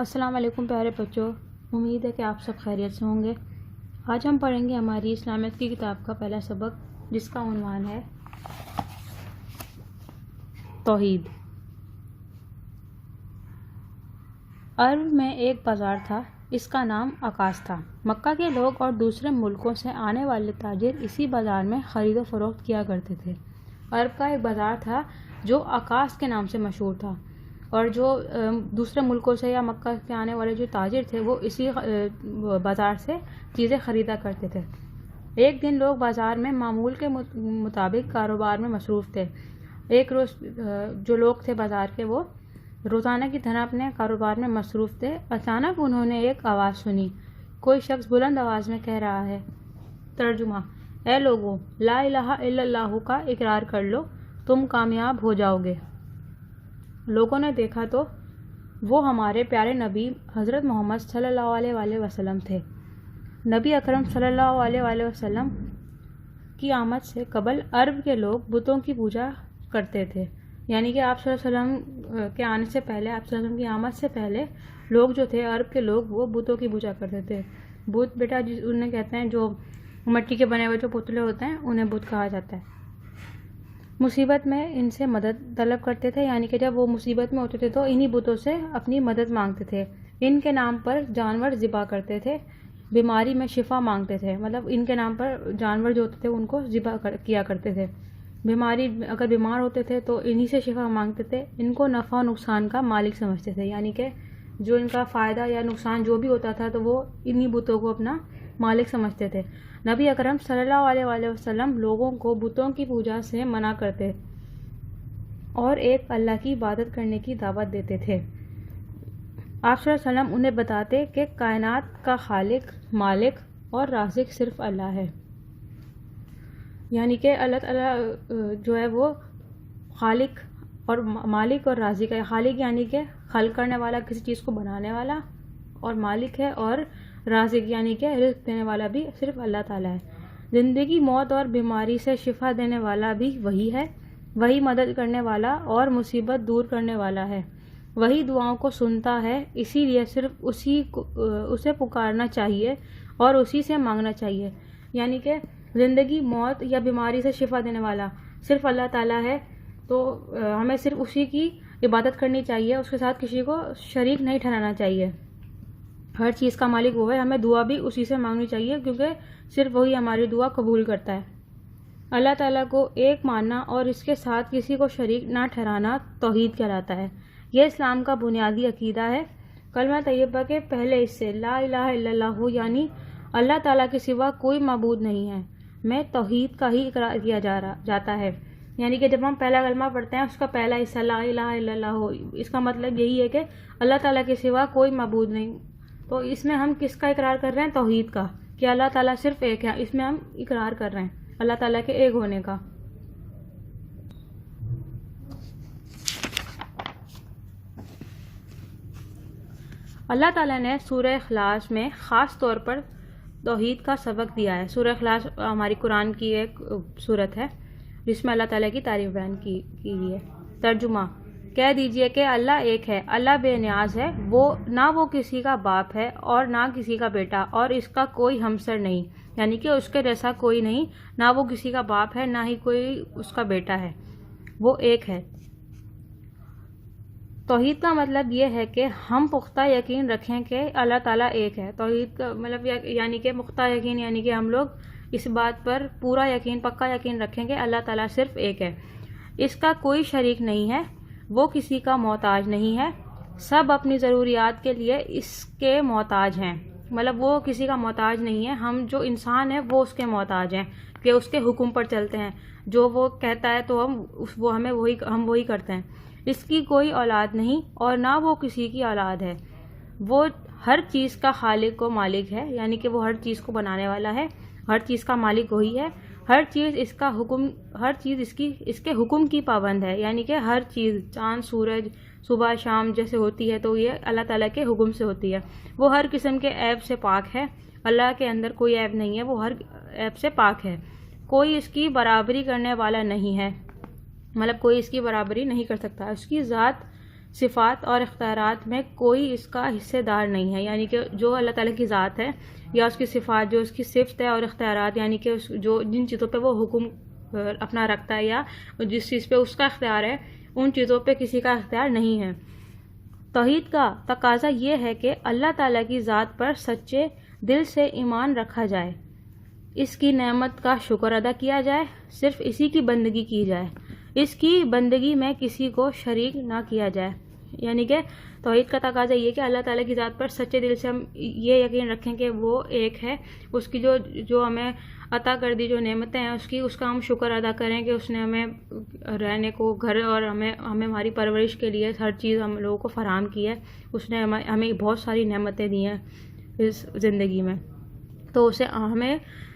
السلام علیکم پیارے بچوں، امید ہے کہ آپ سب خیریت سے ہوں گے۔ آج ہم پڑھیں گے ہماری اسلامیت کی کتاب کا پہلا سبق، جس کا عنوان ہے توحید۔ عرب میں ایک بازار تھا، اس کا نام عکاظ تھا۔ مکہ کے لوگ اور دوسرے ملکوں سے آنے والے تاجر اسی بازار میں خرید و فروخت کیا کرتے تھے۔ عرب کا ایک بازار تھا جو عکاظ کے نام سے مشہور تھا، اور جو دوسرے ملکوں سے یا مکہ کے آنے والے جو تاجر تھے وہ اسی بازار سے چیزیں خریدا کرتے تھے۔ ایک دن لوگ بازار میں معمول کے مطابق کاروبار میں مصروف تھے۔ ایک روز جو لوگ تھے بازار کے، وہ روزانہ کی طرح اپنے کاروبار میں مصروف تھے۔ اچانک انہوں نے ایک آواز سنی۔ کوئی شخص بلند آواز میں کہہ رہا ہے۔ ترجمہ: اے لوگو، لا الہ الا اللہ کا اقرار کر لو، تم کامیاب ہو جاؤ گے۔ لوگوں نے دیکھا تو وہ ہمارے پیارے نبی حضرت محمد صلی اللہ علیہ وآلہ وسلم تھے۔ نبی اکرم صلی اللہ علیہ وآلہ وسلم کی آمد سے قبل عرب کے لوگ بتوں کی پوجا کرتے تھے، یعنی کہ آپ صلی اللہ علیہ وسلم کے آنے سے پہلے، آپ صلی اللہ علیہ وسلم کی آمد سے پہلے لوگ جو تھے عرب کے لوگ، وہ بتوں کی پوجا کرتے تھے۔ بت بیٹا انہیں کہتے ہیں جو مٹی کے بنے ہوئے جو پتلے ہوتے ہیں، انہیں بت کہا جاتا ہے۔ مصیبت میں ان سے مدد طلب کرتے تھے، یعنی کہ جب وہ مصیبت میں ہوتے تھے تو انہی بتوں سے اپنی مدد مانگتے تھے۔ ان کے نام پر جانور ذبح کرتے تھے، بیماری میں شفا مانگتے تھے، مطلب ان کے نام پر جانور جو ہوتے تھے ان کو ذبح کیا کرتے تھے۔ اگر بیمار ہوتے تھے تو انہی سے شفا مانگتے تھے۔ ان کو نفع و نقصان کا مالک سمجھتے تھے، یعنی کہ جو ان کا فائدہ یا نقصان جو بھی ہوتا تھا تو وہ انہی بتوں کو اپنا مالک سمجھتے تھے۔ نبی اکرم صلی اللہ علیہ وآلہ وسلم لوگوں کو بتوں کی پوجا سے منع کرتے اور ایک اللہ کی عبادت کرنے کی دعوت دیتے تھے۔ آپ صلی اللہ علیہ وسلم انہیں بتاتے کہ کائنات کا خالق، مالک اور رازق صرف اللہ ہے، یعنی کہ اللہ تعالیٰ جو ہے وہ خالق اور مالک اور رازق ہے۔ خالق یعنی کہ خلق کرنے والا، کسی چیز کو بنانے والا، اور مالک ہے، اور رازق یعنی کہ رزق دینے والا بھی صرف اللہ تعالیٰ ہے۔ زندگی، موت اور بیماری سے شفا دینے والا بھی وہی ہے، وہی مدد کرنے والا اور مصیبت دور کرنے والا ہے، وہی دعاؤں کو سنتا ہے، اسی لیے صرف اسے پکارنا چاہیے اور اسی سے مانگنا چاہیے۔ یعنی کہ زندگی، موت یا بیماری سے شفا دینے والا صرف اللہ تعالیٰ ہے، تو ہمیں صرف اسی کی عبادت کرنی چاہیے، اس کے ساتھ کسی کو شریک نہیں ٹھہرانا چاہیے۔ ہر چیز کا مالک وہ ہے، ہمیں دعا بھی اسی سے مانگنی چاہیے، کیونکہ صرف وہی ہماری دعا قبول کرتا ہے۔ اللہ تعالیٰ کو ایک ماننا اور اس کے ساتھ کسی کو شریک نہ ٹھہرانا توحید کہلاتا ہے۔ یہ اسلام کا بنیادی عقیدہ ہے۔ کلمہ طیبہ کے پہلے حصے لا الہ الا اللہ، یعنی اللہ تعالیٰ کے سوا کوئی معبود نہیں ہے، میں توحید کا ہی اقرار کیا جاتا ہے۔ یعنی کہ جب ہم پہلا کلمہ پڑھتے ہیں، اس کا پہلا حصہ لا الہ الا اللہ، اس کا مطلب یہی ہے کہ اللہ تعالیٰ کے سوا کوئی معبود نہیں۔ تو اس میں ہم کس کا اقرار کر رہے ہیں؟ توحید کا، کہ اللہ تعالیٰ صرف ایک ہے، اس میں ہم اقرار کر رہے ہیں اللہ تعالیٰ کے ایک ہونے کا۔ اللہ تعالیٰ نے سورہ اخلاص میں خاص طور پر توحید کا سبق دیا ہے۔ سورہ اخلاص ہماری قرآن کی ایک سورت ہے جس میں اللہ تعالیٰ کی تعریف بیان کی گئی ہے۔ ترجمہ: کہہ دیجئے کہ اللہ ایک ہے، اللہ بے نیاز ہے، نہ وہ کسی کا باپ ہے اور نہ کسی کا بیٹا، اور اس کا کوئی ہمسر نہیں، یعنی کہ اس کے جیسا کوئی نہیں، نہ وہ کسی کا باپ ہے، نہ ہی کوئی اس کا بیٹا ہے، وہ ایک ہے۔ توحید کا مطلب یہ ہے کہ ہم پختہ یقین رکھیں کہ اللہ تعالیٰ ایک ہے۔ توحید کا مطلب یعنی کہ پختہ یقین، یعنی کہ ہم لوگ اس بات پر پورا یقین، پکا یقین رکھیں کہ اللہ تعالیٰ صرف ایک ہے، اس کا کوئی شریک نہیں ہے، وہ کسی کا محتاج نہیں ہے، سب اپنی ضروریات کے لیے اس کے محتاج ہیں، مطلب وہ کسی کا محتاج نہیں ہے، ہم جو انسان ہیں وہ اس کے محتاج ہیں، کہ اس کے حکم پر چلتے ہیں، جو وہ کہتا ہے تو ہم وہی کرتے ہیں۔ اس کی کوئی اولاد نہیں اور نہ وہ کسی کی اولاد ہے، وہ ہر چیز کا خالق و مالک ہے، یعنی کہ وہ ہر چیز کو بنانے والا ہے، ہر چیز کا مالک وہی ہے، ہر چیز اس کے حکم کی پابند ہے، یعنی کہ ہر چیز، چاند، سورج، صبح شام جیسے ہوتی ہے تو یہ اللہ تعالیٰ کے حکم سے ہوتی ہے۔ وہ ہر قسم کے عیب سے پاک ہے، اللہ کے اندر کوئی عیب نہیں ہے، وہ ہر عیب سے پاک ہے، کوئی اس کی برابری کرنے والا نہیں ہے، مطلب کوئی اس کی برابری نہیں کر سکتا۔ اس کی ذات صفات اور اختیارات میں کوئی اس کا حصے دار نہیں ہے، یعنی کہ جو اللہ تعالیٰ کی ذات ہے یا اس کی صفات، جو اس کی صفت ہے، اور اختیارات یعنی کہ جو جن چیزوں پہ وہ حکم اپنا رکھتا ہے یا جس چیز پہ اس کا اختیار ہے، ان چیزوں پہ کسی کا اختیار نہیں ہے۔ توحید کا تقاضا یہ ہے کہ اللہ تعالیٰ کی ذات پر سچے دل سے ایمان رکھا جائے، اس کی نعمت کا شکر ادا کیا جائے، صرف اسی کی بندگی کی جائے، اس کی بندگی میں کسی کو شریک نہ کیا جائے۔ یعنی کہ توحید کا تقاضا یہ کہ اللہ تعالیٰ کی ذات پر سچے دل سے ہم یہ یقین رکھیں کہ وہ ایک ہے، اس کی جو ہمیں عطا کر دی جو نعمتیں ہیں اس کا ہم شکر ادا کریں کہ اس نے ہمیں رہنے کو گھر اور ہمیں ہماری پرورش کے لیے ہر چیز ہم لوگوں کو فراہم کی ہے، اس نے ہمیں بہت ساری نعمتیں دی ہیں اس زندگی میں، تو ہمیں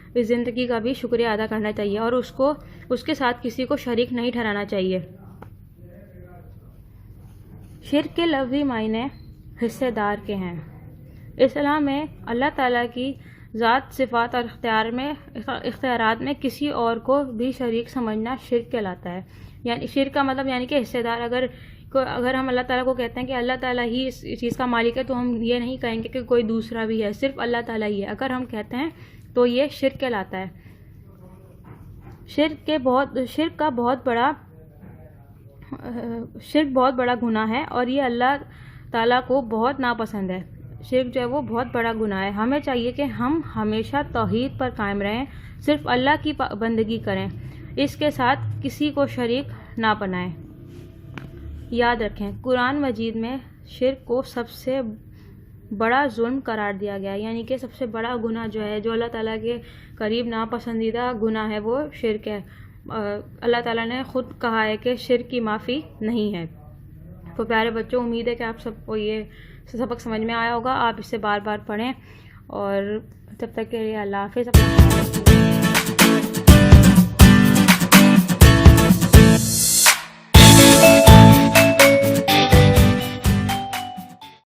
اس زندگی کا بھی شکریہ ادا کرنا چاہیے اور اس کے ساتھ کسی کو شریک نہیں ٹھہرانا چاہیے۔ شرک کے لفظی معنی حصے دار کے ہیں۔ اسلام میں اللہ تعالیٰ کی ذات، صفات اور اختیارات میں کسی اور کو بھی شریک سمجھنا شرک کہلاتا ہے۔ یعنی شرک کا مطلب یعنی کہ حصے دار، اگر ہم اللہ تعالیٰ کو کہتے ہیں کہ اللہ تعالیٰ ہی اس چیز کا مالک ہے تو ہم یہ نہیں کہیں گے کہ کوئی دوسرا بھی ہے، صرف اللہ تعالیٰ ہی ہے۔ اگر ہم کہتے ہیں تو یہ شرک کہلاتا ہے۔ شرک بہت بڑا گناہ ہے اور یہ اللہ تعالیٰ کو بہت ناپسند ہے۔ شرک جو ہے وہ بہت بڑا گناہ ہے۔ ہمیں چاہیے کہ ہم ہمیشہ توحید پر قائم رہیں، صرف اللہ کی بندگی کریں، اس کے ساتھ کسی کو شریک نہ بنائیں۔ یاد رکھیں، قرآن مجید میں شرک کو سب سے بڑا ظلم قرار دیا گیا ہے، یعنی کہ سب سے بڑا گناہ جو ہے، جو اللہ تعالیٰ کے قریب ناپسندیدہ گناہ ہے، وہ شرک ہے۔ اللہ تعالیٰ نے خود کہا ہے کہ شرک کی معافی نہیں ہے۔ تو پیارے بچوں، امید ہے کہ آپ سب کو یہ سبق سمجھ میں آیا ہوگا۔ آپ اسے بار بار پڑھیں اور جب تک کے لیے اللہ حافظ۔